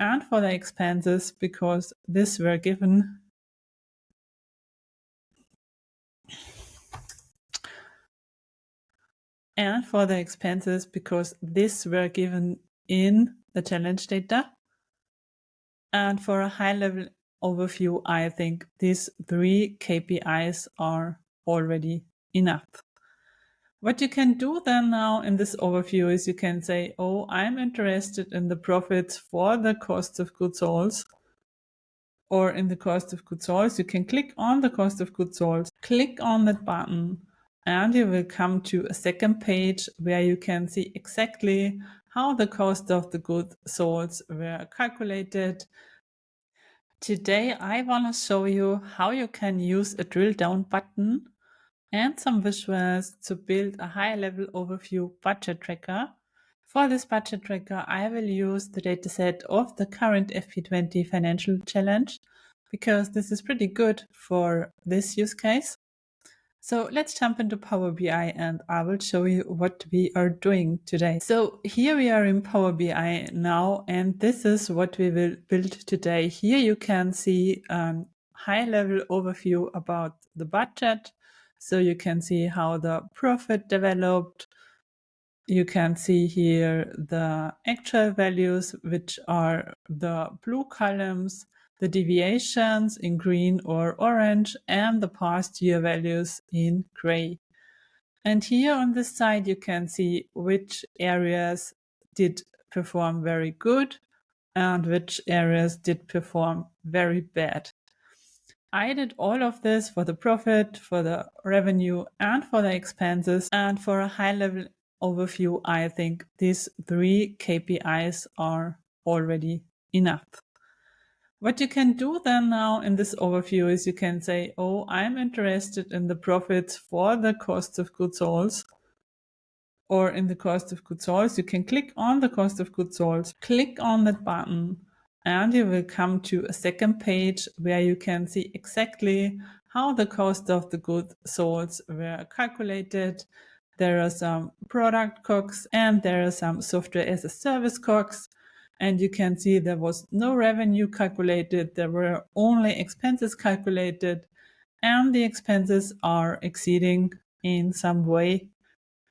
and for the expenses because these were given in the challenge data. And for a high-level overview, I think these 3 KPIs are already enough. What you can do then now in this overview is you can say, oh, I'm interested in the profits for the cost of goods sold, or in the cost of goods sold. You can click on the cost of goods sold, click on that button, and you will come to a second page where you can see exactly how the cost of the goods sold were calculated. Today I want to show you how you can use a drill down button and some visuals to build a high-level overview budget tracker. For this budget tracker, I will use the dataset of the current FP20 financial challenge because this is pretty good for this use case. So let's jump into Power BI and I will show you what we are doing today. So here we are in Power BI now, and this is what we will build today. Here you can see a high-level overview about the budget. So you can see how the profit developed. You can see here the actual values, which are the blue columns, the deviations in green or orange, and the past year values in gray. And here on this side, you can see which areas did perform very good and which areas did perform very bad. I did all of this for the profit, for the revenue, and for the expenses. And for a high-level overview, I think these 3 KPIs are already enough. What you can do then now in this overview is you can say, oh, I'm interested in the profits for the cost of goods sold, or in the cost of goods sold. You can click on the cost of goods sold, click on that button, and you will come to a second page where you can see exactly how the cost of the goods sold were calculated. There are some product COGS and there are some software as a service COGS. And you can see there was no revenue calculated. There were only expenses calculated, and the expenses are exceeding in some way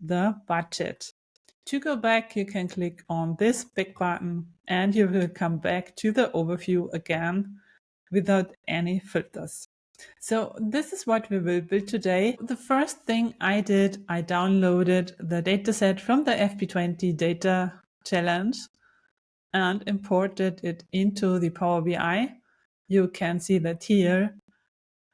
the budget. To go back, you can click on this big button and you will come back to the overview again without any filters. So this is what we will build today. The first thing I did, I downloaded the dataset from the FP20 data challenge and imported it into the Power BI. You can see that here.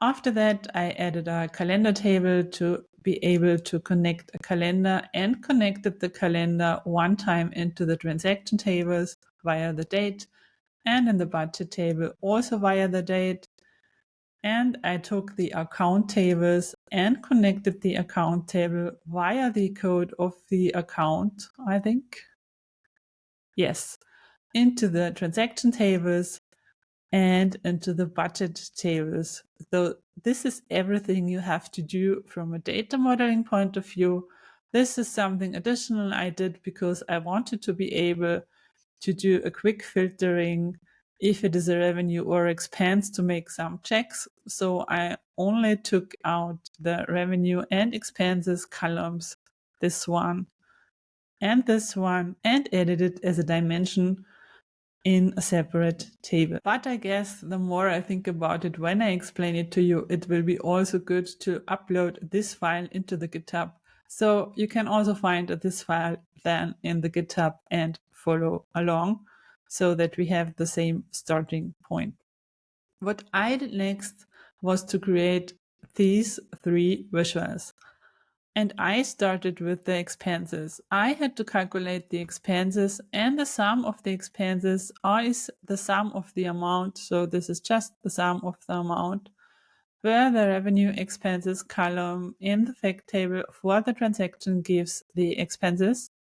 After that, I added a calendar table to be able to connect a calendar, and connected the calendar one time into the transaction tables via the date, and in the budget table also via the date. And I took the account tables and connected the account table via the code of the account, I think. Yes, into the transaction tables and into the budget tables. So this is everything you have to do from a data modeling point of view. This is something additional I did because I wanted to be able to do a quick filtering if it is a revenue or expense to make some checks. So I only took out the revenue and expenses columns, this one, and added it as a dimension in a separate table. But I guess the more I think about it when I explain it to you, it will be also good to upload this file into the GitHub. So you can also find this file then in the GitHub and follow along so that we have the same starting point. What I did next was to create these 3 visuals. And I started with the expenses. I had to calculate the expenses, and the sum of the expenses is the sum of the amount. So this is just the sum of the amount, where the revenue expenses column in the fact table for the transaction gives the expenses.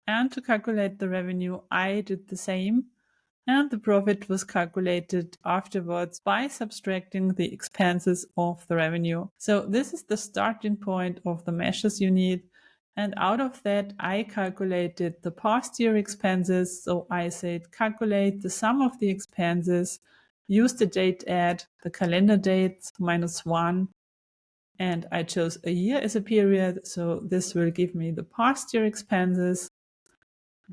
And to calculate the revenue, I did the same. And the profit was calculated afterwards by subtracting the expenses of the revenue. So this is the starting point of the measures you need. And out of that, I calculated the past year expenses. So I said, calculate the sum of the expenses, use the date add, the calendar dates -1, and I chose a year as a period. So this will give me the past year expenses.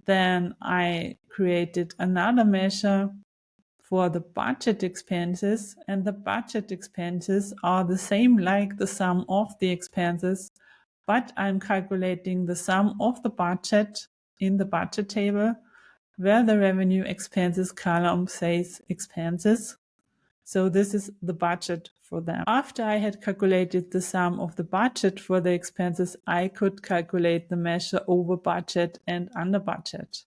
Then I created another measure for the budget expenses, and the budget expenses are the same like the sum of the expenses, but I'm calculating the sum of the budget in the budget table where the revenue expenses column says expenses. So this is the budget for them. After I had calculated the sum of the budget for the expenses, I could calculate the measure over budget and under budget,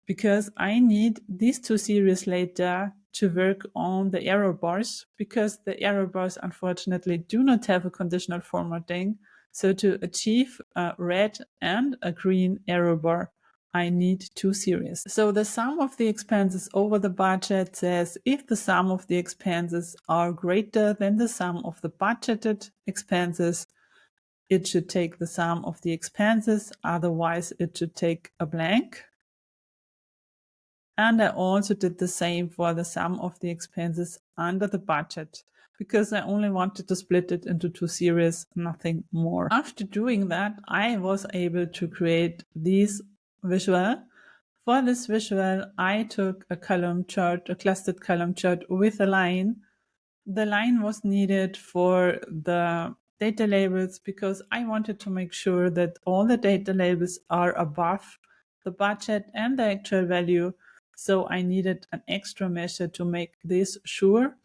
because I need these two series later to work on the error bars, because the error bars unfortunately do not have a conditional formatting. So to achieve a red and a green error bar, I need two series. So the sum of the expenses over the budget says if the sum of the expenses are greater than the sum of the budgeted expenses, it should take the sum of the expenses, otherwise it should take a blank. And I also did the same for the sum of the expenses under the budget, because I only wanted to split it into two series, nothing more. After doing that, I was able to create this visual. For this visual, I took a column chart, a clustered column chart with a line. The line was needed for the data labels because I wanted to make sure that all the data labels are above the budget and the actual value. So I needed an extra measure to make this sure.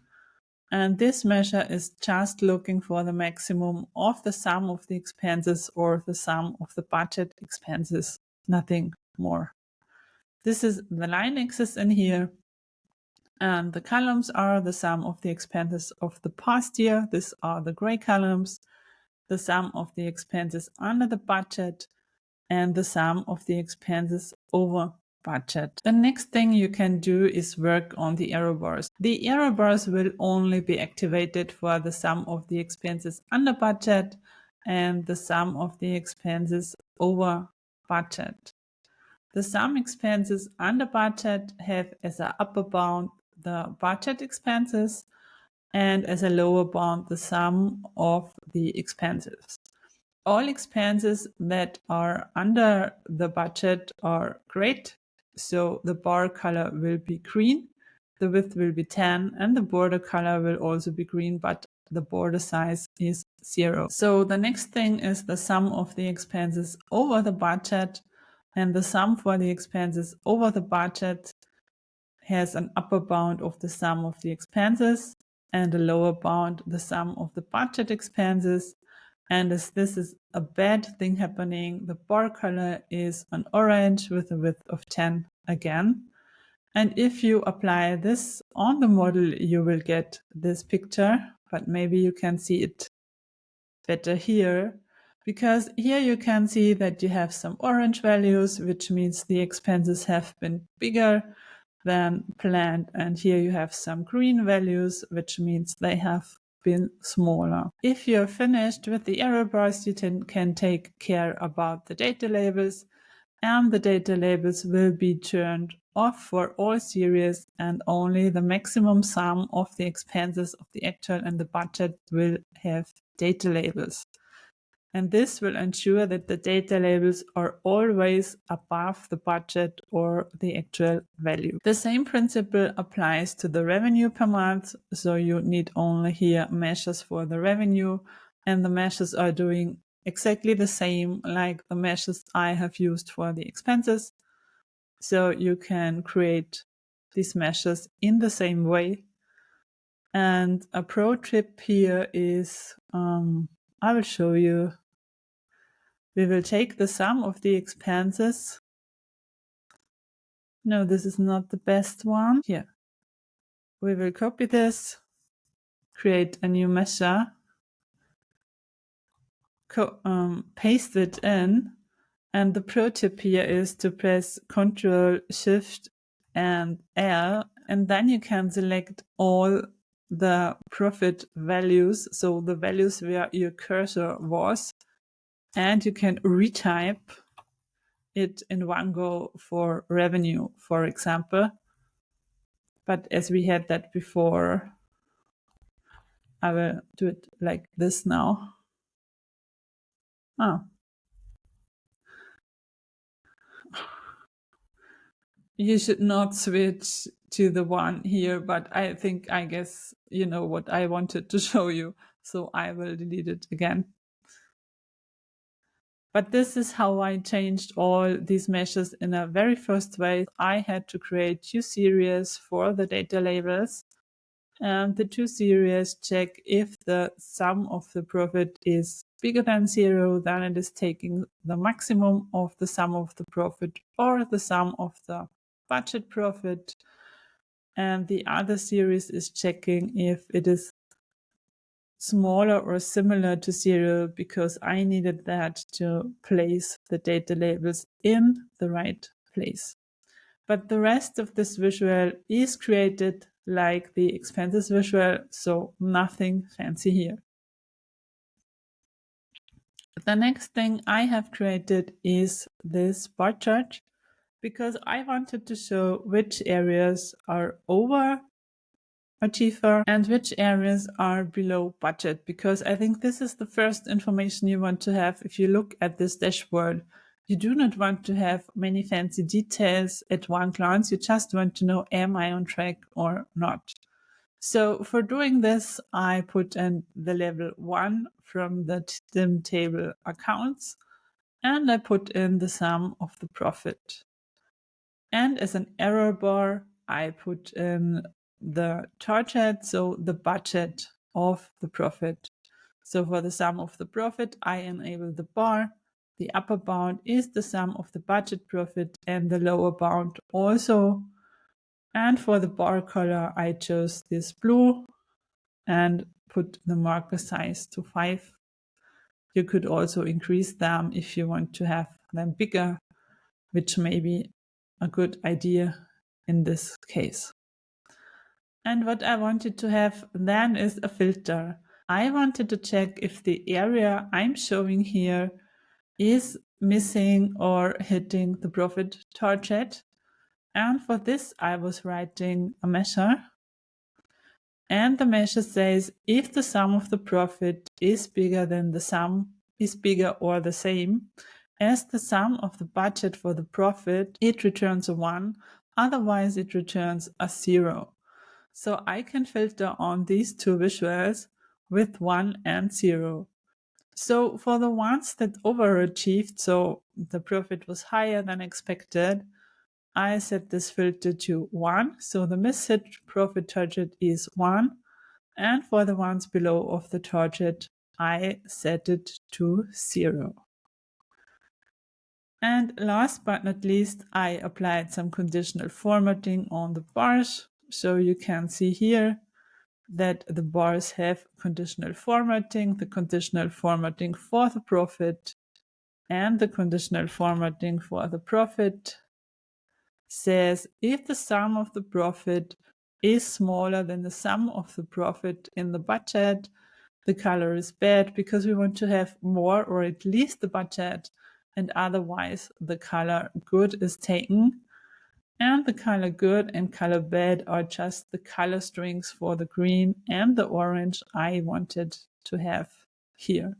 And this measure is just looking for the maximum of the sum of the expenses or the sum of the budget expenses, nothing more. This is the line axis in here. And the columns are the sum of the expenses of the past year. These are the gray columns, the sum of the expenses under the budget, and the sum of the expenses over budget. The next thing you can do is work on the error bars. The error bars will only be activated for the sum of the expenses under budget and the sum of the expenses over budget. The sum expenses under budget have as an upper bound the budget expenses and as a lower bound the sum of the expenses. All expenses that are under the budget are great. So the bar color will be green, the width will be 10, and the border color will also be green, but the border size is 0. So the next thing is the sum of the expenses over the budget, and the sum for the expenses over the budget has an upper bound of the sum of the expenses and a lower bound the sum of the budget expenses. And as this is a bad thing happening, the bar color is an orange with a width of 10 again. And if you apply this on the model, you will get this picture, but maybe you can see it better here, because here you can see that you have some orange values, which means the expenses have been bigger than planned. And here you have some green values, which means they have been smaller. If you're finished with the error bars, you can take care about the data labels, and the data labels will be turned off for all series, and only the maximum sum of the expenses of the actual and the budget will have data labels. And this will ensure that the data labels are always above the budget or the actual value. The same principle applies to the revenue per month. So you need only here measures for the revenue, and the measures are doing exactly the same like the measures I have used for the expenses. So you can create these measures in the same way. And a pro tip here is, I will show you. We will take the sum of the expenses. No, this is not the best one. Here. We will copy this, create a new measure, paste it in. And the pro tip here is to press Ctrl, Shift, and L, and then you can select all the profit values, so the values where your cursor was, And you can retype it in one go for revenue, for example. But as we had that before, I will do it like this now. Oh. You should not switch to the one here, but I guess you know what I wanted to show you, so I will delete it again. But this is how I changed all these meshes in a very first way. I had to create 2 series for the data labels, and the 2 series check if the sum of the profit is bigger than 0, then it is taking the maximum of the sum of the profit or the sum of the budget profit. And the other series is checking if it is smaller or similar to 0, because I needed that to place the data labels in the right place. But the rest of this visual is created like the expenses visual, so nothing fancy here. The next thing I have created is this bar chart, because I wanted to show which areas are over achiever and which areas are below budget, because I think this is the first information you want to have if you look at this dashboard. You do not want to have many fancy details at one glance. You just want to know, am I on track or not? So for doing this, I put in the level 1 from the dim table accounts, and I put in the sum of the profit. And as an error bar, I put in the target, so the budget of the profit. So for the sum of the profit, I enable the bar. The upper bound is the sum of the budget profit and the lower bound also. And for the bar color, I chose this blue and put the marker size to 5. You could also increase them if you want to have them bigger, which may be a good idea in this case. And what I wanted to have then is a filter. I wanted to check if the area I'm showing here is missing or hitting the profit target. And for this, I was writing a measure. And the measure says if the sum of the profit is bigger than the sum is bigger or the same as the sum of the budget for the profit, it returns a 1. Otherwise, it returns a 0. So I can filter on these 2 visuals with 1 and 0. So for the ones that overachieved, so the profit was higher than expected, I set this filter to 1. So the missed profit target is 1. And for the ones below of the target, I set it to 0. And last but not least, I applied some conditional formatting on the bars. So you can see here that the bars have conditional formatting, the conditional formatting for the profit and the conditional formatting for the profit says if the sum of the profit is smaller than the sum of the profit in the budget, the color is bad because we want to have more or at least the budget, and otherwise the color good is taken. And the color good and color bad are just the color strings for the green and the orange I wanted to have here.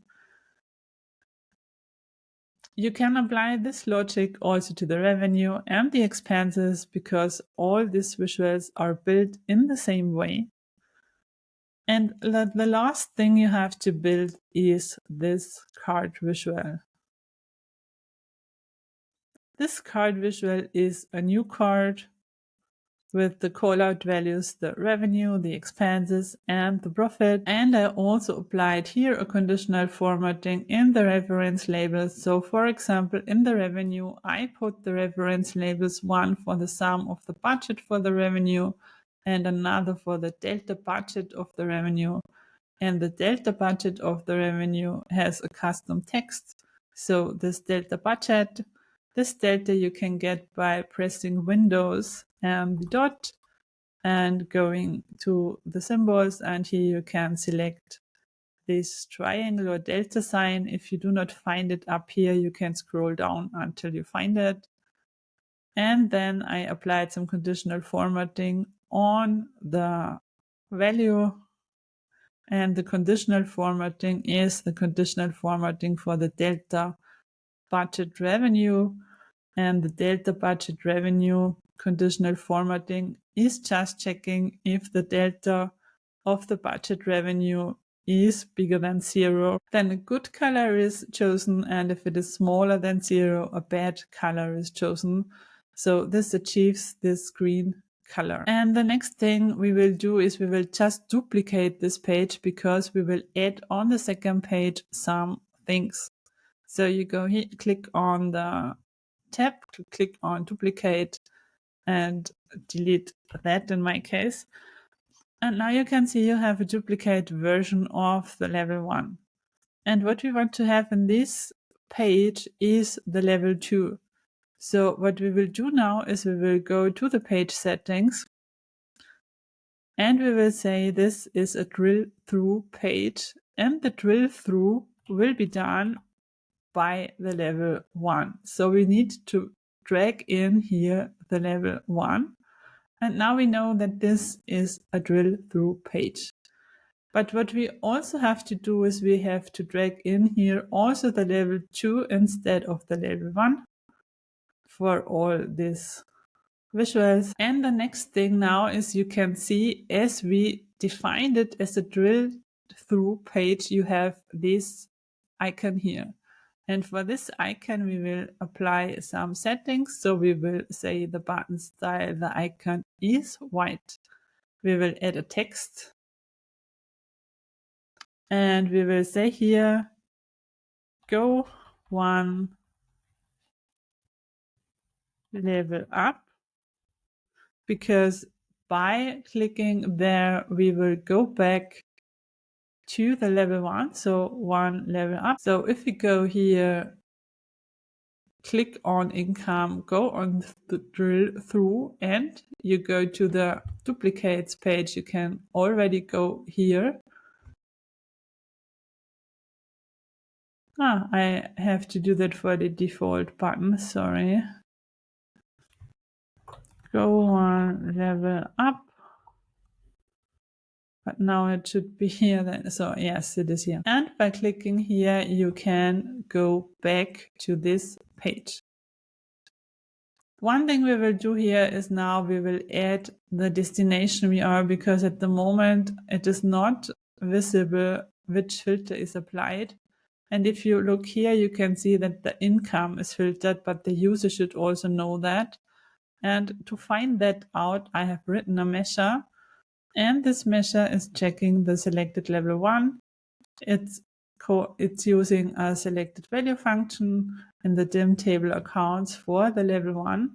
You can apply this logic also to the revenue and the expenses because all these visuals are built in the same way. And the last thing you have to build is this card visual. This card visual is a new card with the callout values, the revenue, the expenses, and the profit. And I also applied here a conditional formatting in the reference labels. So for example, in the revenue, I put the reference labels, one for the sum of the budget for the revenue and another for the delta budget of the revenue. And the delta budget of the revenue has a custom text. So this delta budget, this delta you can get by pressing Windows and the dot and going to the symbols, and here you can select this triangle or delta sign. If you do not find it up here, you can scroll down until you find it. And then I applied some conditional formatting on the value. And the conditional formatting is the conditional formatting for the delta budget revenue. And the delta budget revenue conditional formatting is just checking if the delta of the budget revenue is bigger than 0, then a good color is chosen, and if it is smaller than 0, a bad color is chosen. So this achieves this green color. And the next thing we will do is we will just duplicate this page, because we will add on the second page some things. So you go here, click on the tab, click on duplicate, and delete that in my case. And now you can see you have a duplicate version of the level 1. And what we want to have in this page is the level 2. So what we will do now is we will go to the page settings, and we will say this is a drill through page, and the drill through will be done by the level 1. So we need to drag in here the level 1. And now we know that this is a drill through page. But what we also have to do is we have to drag in here also the level 2 instead of the level 1 for all these visuals. And the next thing now is you can see, as we defined it as a drill through page, you have this icon here. And for this icon, we will apply some settings. So we will say the button style, the icon is white. We will add a text. And we will say here, go 1 level up, because by clicking there, we will go back to the level 1, so 1 level up. So if we go here, click on income, go on the drill through, and you go to the duplicates page, you can already go here. I have to do that for the default button, sorry. Go 1 level up. But now it should be here then. So yes, it is here. And by clicking here, you can go back to this page. One thing we will do here is now we will add the destination we are, because at the moment it is not visible which filter is applied. And if you look here, you can see that the income is filtered, but the user should also know that. And to find that out, I have written a measure. And this measure is checking the selected level 1. It's using a selected value function in the dim table accounts for the level 1.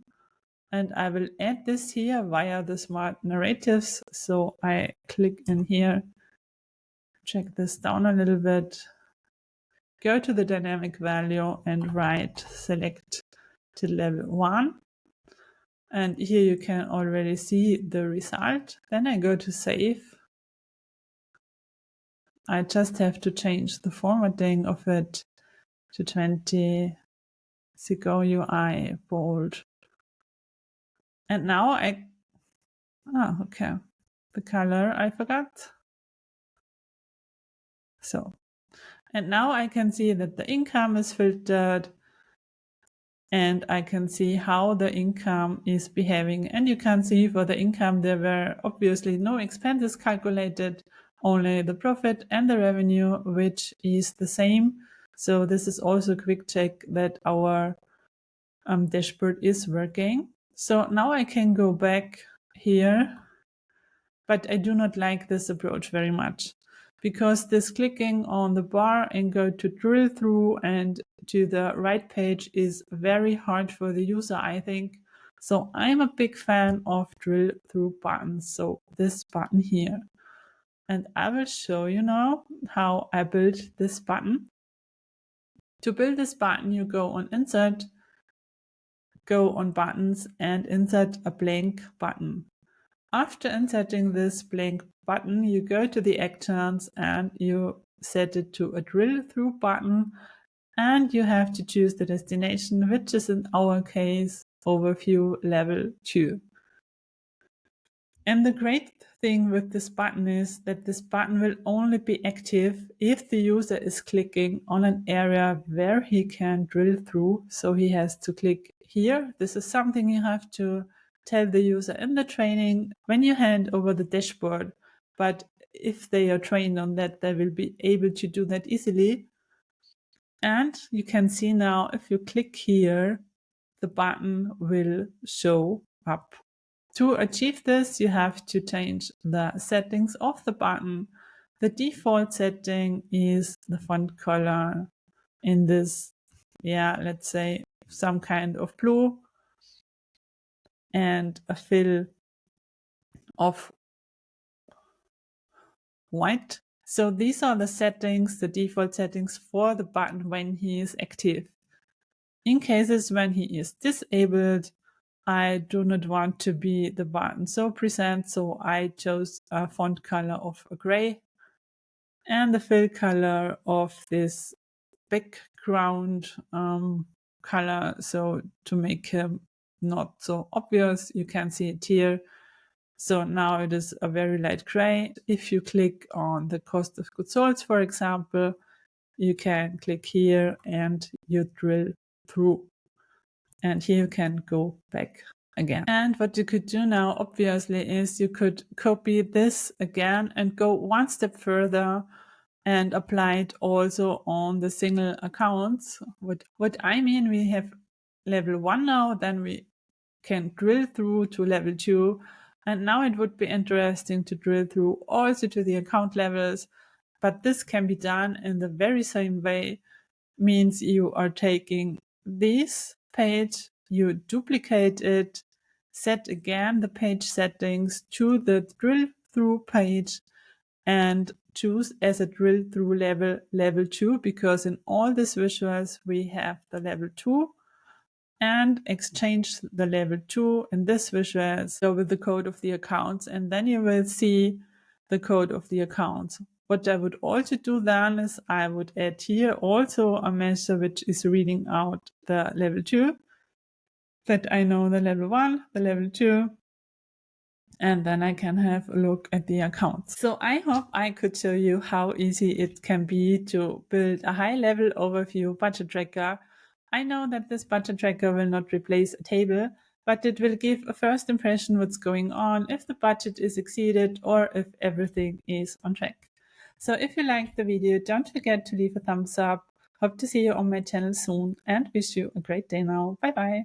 And I will add this here via the smart narratives. So I click in here, check this down a little bit, go to the dynamic value and write select to level 1. And here you can already see the result. Then I go to save. I just have to change the formatting of it to 20, Seco UI, bold. And now okay, the color I forgot. So, and now I can see that the income is filtered, and I can see how the income is behaving. And you can see for the income, there were obviously no expenses calculated, only the profit and the revenue, which is the same. So this is also a quick check that our dashboard is working. So now I can go back here, but I do not like this approach very much, because this clicking on the bar and go to drill through and to the right page is very hard for the user, I think. So I'm a big fan of drill through buttons. So this button here, and I will show you now how I built this button. To build this button, you go on insert, go on buttons and insert a blank button. After inserting this blank button, you go to the actions and you set it to a drill through button, and you have to choose the destination, which is in our case overview level 2. And the great thing with this button is that this button will only be active if the user is clicking on an area where he can drill through. So he has to click here. This is something you have to tell the user in the training when you hand over the dashboard. But if they are trained on that, they will be able to do that easily. And you can see now, if you click here, the button will show up. To achieve this, you have to change the settings of the button. The default setting is the font color in this, let's say some kind of blue, and a fill of white. So these are the settings, the default settings for the button when he is active. In cases when he is disabled, I do not want to be the button so present, so I chose a font color of a gray and the fill color of this background color. So to make him not so obvious, you can see it here. So now it is a very light gray. If you click on the cost of goods sold, for example, you can click here and you drill through. And here you can go back again. And what you could do now, obviously, is you could copy this again and go one step further and apply it also on the single accounts. What I mean, we have level 1 now, then we can drill through to level 2. And now it would be interesting to drill through also to the account levels. But this can be done in the very same way. Means you are taking this page, you duplicate it, set again the page settings to the drill through page, and choose as a drill through level 2, because in all these visuals we have the level 2, and exchange the level 2 in this visual so with the code of the accounts, and then you will see the code of the accounts. What I would also do then is I would add here also a measure which is reading out the level 2, that I know the level 1, the level 2, and then I can have a look at the accounts. So I hope I could show you how easy it can be to build a high-level overview budget tracker. I know that this budget tracker will not replace a table, but it will give a first impression what's going on, if the budget is exceeded or if everything is on track. So if you liked the video, don't forget to leave a thumbs up. Hope to see you on my channel soon and wish you a great day now. Bye bye.